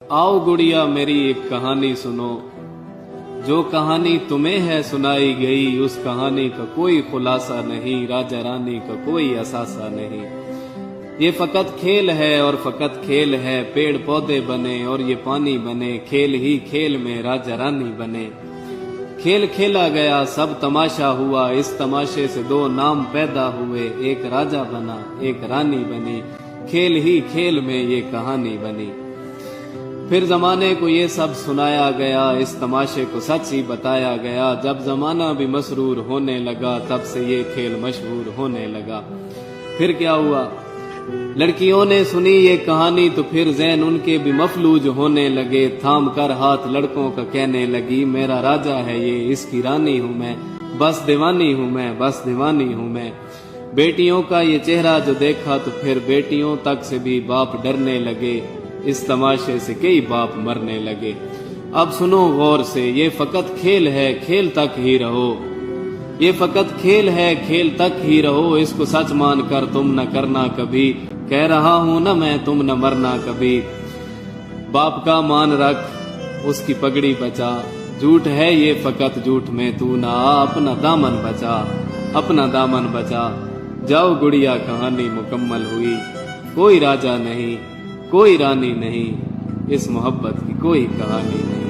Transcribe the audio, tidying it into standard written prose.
आओ गुड़िया मेरी एक कहानी सुनो। जो कहानी तुम्हें है सुनाई गई, उस कहानी का कोई खुलासा नहीं, राजा रानी का कोई असासा नहीं। ये फकत खेल है और फकत खेल है, पेड़ पौधे बने और ये पानी बने, खेल ही खेल में राजा रानी बने। खेल खेला गया सब तमाशा हुआ, इस तमाशे से दो नाम पैदा हुए, एक राजा बना एक रानी बनी, खेल ही खेल में ये कहानी बनी। फिर जमाने को ये सब सुनाया गया, इस तमाशे को सच ही बताया गया। जब जमाना भी मसरूर होने लगा, तब से ये खेल मशहूर होने लगा। फिर क्या हुआ, लड़कियों ने सुनी ये कहानी तो फिर ज़हन उनके भी मफलूज होने लगे। थाम कर हाथ लड़कों का कहने लगी, मेरा राजा है ये, इसकी रानी हूँ मैं, बस दीवानी हूँ मैं, बस दीवानी हूँ मैं। बेटियों का ये चेहरा जो देखा तो फिर बेटियों तक से भी बाप डरने लगे, इस तमाशे से कई बाप मरने लगे। अब सुनो गौर से, ये फकत खेल है, खेल तक ही रहो। ये फकत खेल है, खेल तक ही रहो, इसको सच मान कर तुम न करना कभी, कह रहा हूं न मैं तुम न मरना कभी। बाप का मान रख, उसकी पगड़ी बचा, झूठ है ये फकत झूठ में तू ना आ, अपना दामन बचा, अपना दामन बचा। जाओ गुड़िया कहानी मुकम्मल हुई, कोई राजा नहीं कोई रानी नहीं, इस मोहब्बत की कोई कहानी नहीं।